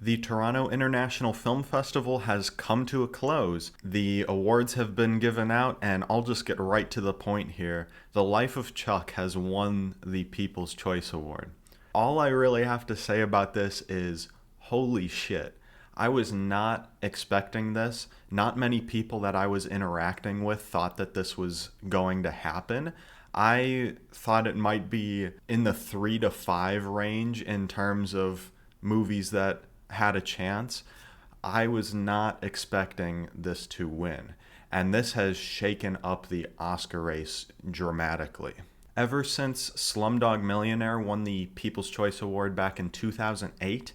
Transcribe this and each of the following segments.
The Toronto International Film Festival has come to a close. The awards have been given out, and I'll just get right to the point here. The Life of Chuck has won the People's Choice Award. All I really have to say about this is holy shit. I was not expecting this. Not many people that I was interacting with thought that this was going to happen. I thought it might be in the 3 to 5 range in terms of movies that had a chance. I was not expecting this to win, and this has shaken up the Oscar race dramatically. Ever since Slumdog Millionaire won the People's Choice Award back in 2008,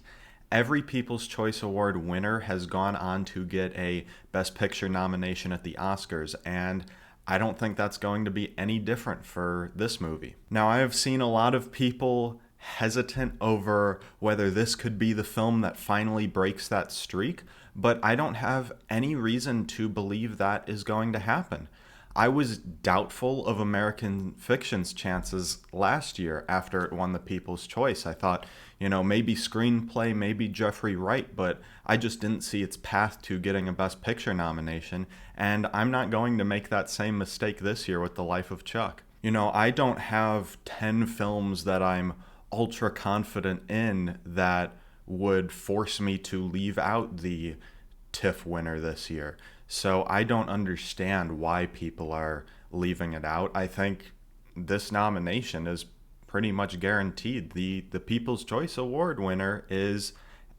every People's Choice Award winner has gone on to get a Best Picture nomination at the Oscars, and I don't think that's going to be any different for this movie. Now, I have seen a lot of people hesitant over whether this could be the film that finally breaks that streak, but I don't have any reason to believe that is going to happen. I was doubtful of American Fiction's chances last year after it won the People's Choice. I thought, maybe screenplay, maybe Jeffrey Wright, but I just didn't see its path to getting a Best Picture nomination, and I'm not going to make that same mistake this year with The Life of Chuck. I don't have 10 films that I'm ultra confident in that would force me to leave out the TIFF winner this year. So I don't understand why people are leaving it out. I think this nomination is pretty much guaranteed. The People's Choice Award winner is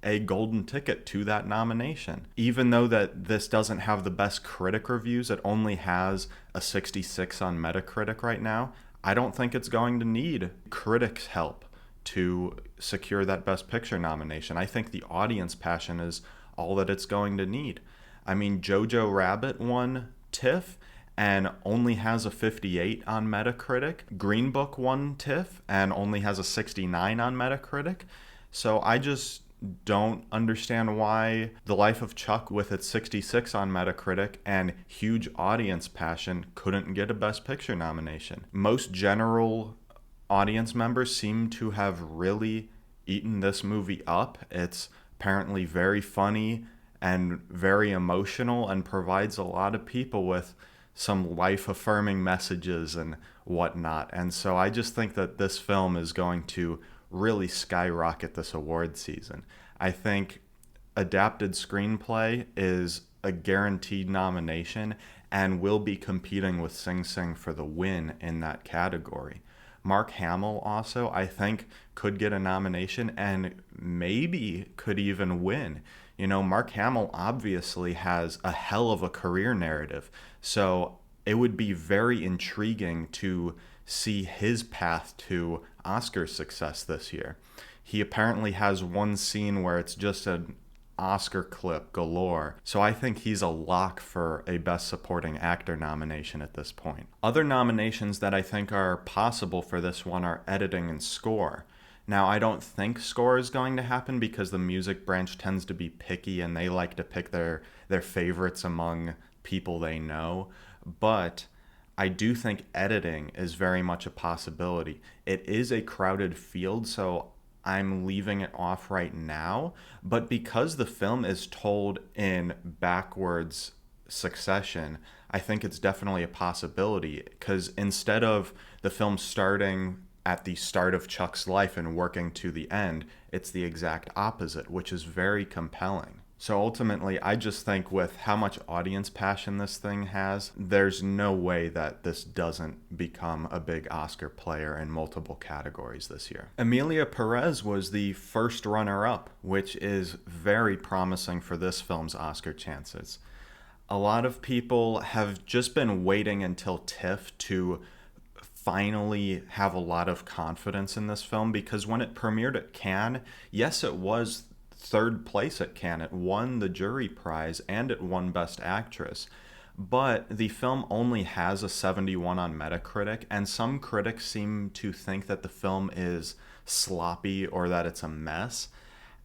a golden ticket to that nomination. Even though that this doesn't have the best critic reviews, it only has a 66 on Metacritic right now. I don't think it's going to need critics' help to secure that Best Picture nomination. I think the audience passion is all that it's going to need. I mean, Jojo Rabbit won TIFF and only has a 58 on Metacritic. Green Book won TIFF and only has a 69 on Metacritic. So I just don't understand why The Life of Chuck, with its 66 on Metacritic and huge audience passion, couldn't get a Best Picture nomination. Most general audience members seem to have really eaten this movie up. It's apparently very funny and very emotional and provides a lot of people with some life-affirming messages and whatnot. And so I just think that this film is going to really skyrocket this award season. I think adapted screenplay is a guaranteed nomination and will be competing with Sing Sing for the win in that category. Mark Hamill also, I think, could get a nomination and maybe could even win. Mark Hamill obviously has a hell of a career narrative, so it would be very intriguing to see his path to Oscar success this year. He apparently has one scene where it's just an Oscar clip galore, so I think he's a lock for a Best Supporting Actor nomination at this point. Other nominations that I think are possible for this one are editing and score. Now, I don't think score is going to happen because the music branch tends to be picky and they like to pick their favorites among people they know, but I do think editing is very much a possibility. It is a crowded field, so I'm leaving it off right now, but because the film is told in backwards succession, I think it's definitely a possibility, because instead of the film starting at the start of Chuck's life and working to the end, it's the exact opposite, which is very compelling. So ultimately, I just think with how much audience passion this thing has, there's no way that this doesn't become a big Oscar player in multiple categories this year. Emilia Perez was the first runner-up, which is very promising for this film's Oscar chances. A lot of people have just been waiting until TIFF to finally have a lot of confidence in this film, because when it premiered at Cannes, yes, it was third place at Cannes. It won the jury prize and it won Best Actress. But the film only has a 71 on Metacritic, and some critics seem to think that the film is sloppy or that it's a mess.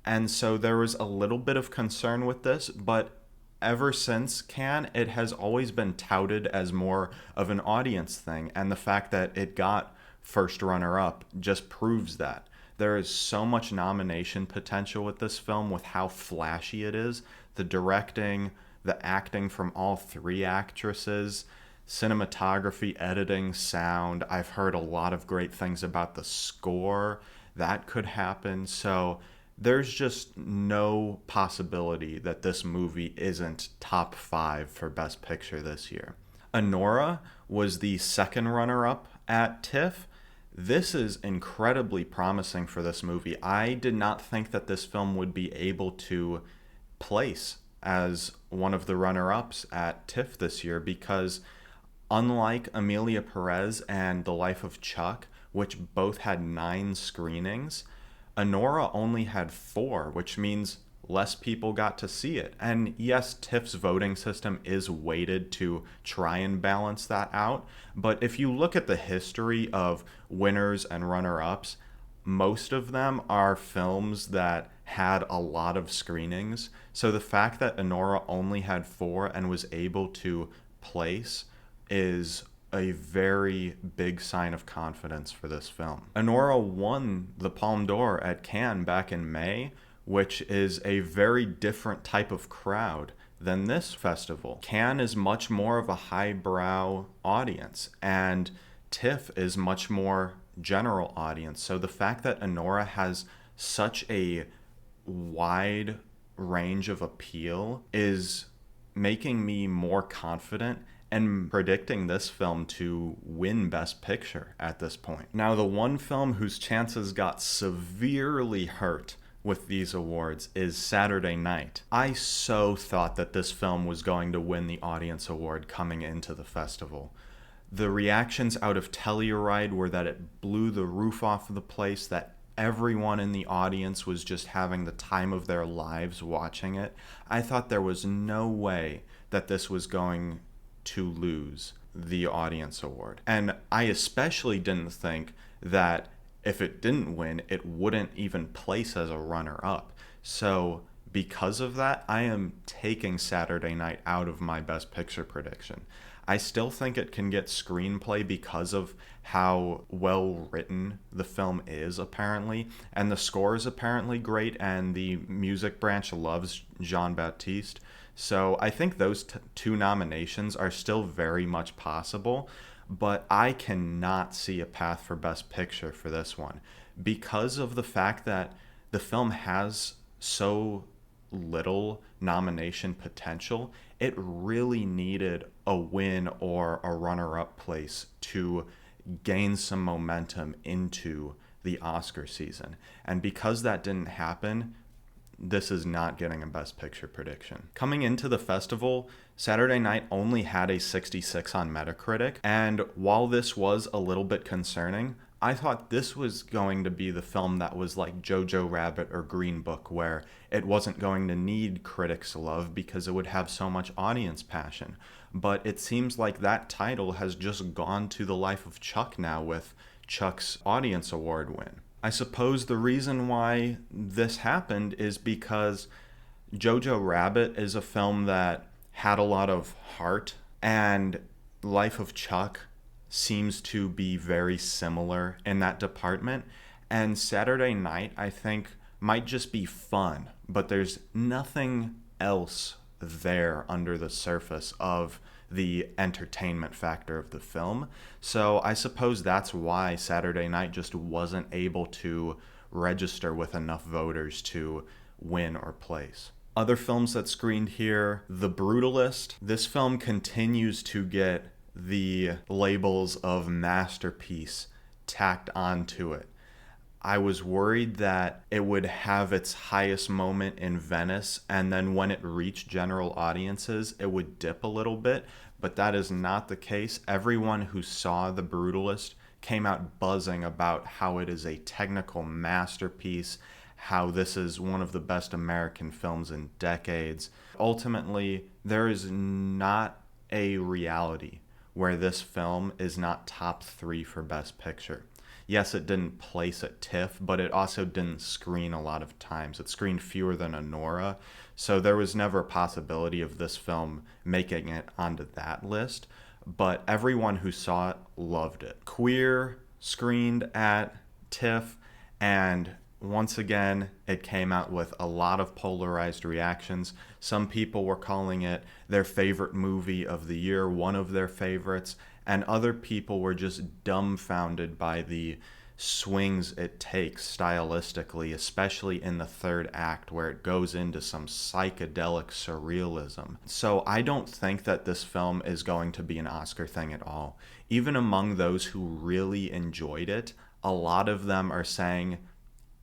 And so there was a little bit of concern with this, but ever since Cannes, it has always been touted as more of an audience thing, and the fact that it got first runner-up just proves that. There is so much nomination potential with this film with how flashy it is. The directing, the acting from all three actresses, cinematography, editing, sound. I've heard a lot of great things about the score. That could happen. So there's just no possibility that this movie isn't top 5 for Best Picture this year. Anora was the second runner up at TIFF. This is incredibly promising for this movie. I did not think that this film would be able to place as one of the runner ups at TIFF this year because, unlike Emilia Perez and The Life of Chuck, which both had 9 screenings, Anora only had 4, which means less people got to see it. And yes, TIFF's voting system is weighted to try and balance that out. But if you look at the history of winners and runner-ups, most of them are films that had a lot of screenings. So the fact that Anora only had 4 and was able to place is a very big sign of confidence for this film. Anora won the Palme d'Or at Cannes back in May, which is a very different type of crowd than this festival. Cannes is much more of a highbrow audience, and TIFF is much more general audience. So the fact that Anora has such a wide range of appeal is making me more confident and predicting this film to win Best Picture at this point. Now, the one film whose chances got severely hurt with these awards is Saturday Night. I so thought that this film was going to win the Audience Award coming into the festival. The reactions out of Telluride were that it blew the roof off of the place, that everyone in the audience was just having the time of their lives watching it. I thought there was no way that this was going to lose the Audience Award. And I especially didn't think that if it didn't win, it wouldn't even place as a runner-up. So because of that, I am taking Saturday Night out of my Best Picture prediction. I still think it can get screenplay because of how well written the film is, apparently, and the score is apparently great, and the music branch loves Jean-Baptiste. So I think those 2 nominations are still very much possible, but I cannot see a path for Best Picture for this one because of the fact that the film has so little nomination potential. It really needed a win or a runner-up place to gain some momentum into the Oscar season. And because that didn't happen, this is not getting a Best Picture prediction. Coming into the festival, Saturday Night only had a 66 on Metacritic, and while this was a little bit concerning, I thought this was going to be the film that was like Jojo Rabbit or Green Book, where it wasn't going to need critics' love because it would have so much audience passion. But it seems like that title has just gone to The Life of Chuck now with Chuck's Audience Award win. I suppose the reason why this happened is because Jojo Rabbit is a film that had a lot of heart, and Life of Chuck seems to be very similar in that department. And Saturday Night, I think, might just be fun, but there's nothing else there under the surface of the entertainment factor of the film. So I suppose that's why Saturday Night just wasn't able to register with enough voters to win or place. Other films that screened here, The Brutalist. This film continues to get the labels of masterpiece tacked onto it. I was worried that it would have its highest moment in Venice, and then when it reached general audiences, it would dip a little bit, but that is not the case. Everyone who saw The Brutalist came out buzzing about how it is a technical masterpiece, how this is one of the best American films in decades. Ultimately, there is not a reality where this film is not top 3 for Best Picture. Yes, it didn't place at TIFF, but it also didn't screen a lot of times. It screened fewer than Anora, so there was never a possibility of this film making it onto that list, but everyone who saw it loved it. Queer screened at TIFF, And once again, it came out with a lot of polarized reactions. Some people were calling it their favorite movie of the year, one of their favorites, and other people were just dumbfounded by the swings it takes stylistically, especially in the third act where it goes into some psychedelic surrealism. So I don't think that this film is going to be an Oscar thing at all. Even among those who really enjoyed it, a lot of them are saying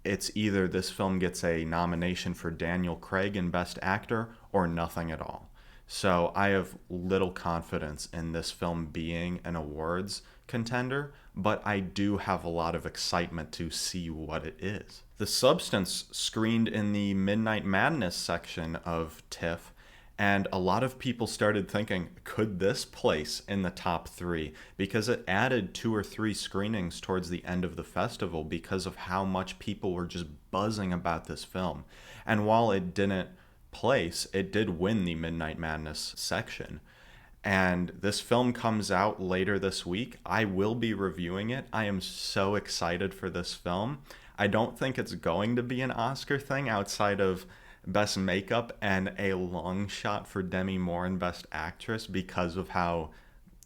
it's either this film gets a nomination for Daniel Craig in Best Actor or nothing at all. So I have little confidence in this film being an awards contender, but I do have a lot of excitement to see what it is. The Substance screened in the Midnight Madness section of TIFF, and a lot of people started thinking, could this place in the top 3? Because it added 2 or 3 screenings towards the end of the festival because of how much people were just buzzing about this film. And while it didn't place, it did win the Midnight Madness section. And this film comes out later this week. I will be reviewing it. I am so excited for this film. I don't think it's going to be an Oscar thing outside of Best Makeup and a long shot for Demi Moore in Best Actress because of how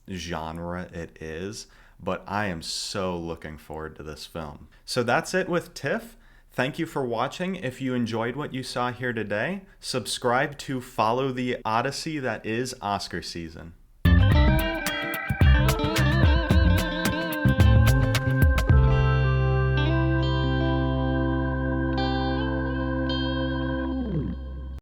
genre it is. But I am so looking forward to this film. So that's it with TIFF. Thank you for watching. If you enjoyed what you saw here today, subscribe to follow the odyssey that is Oscar season.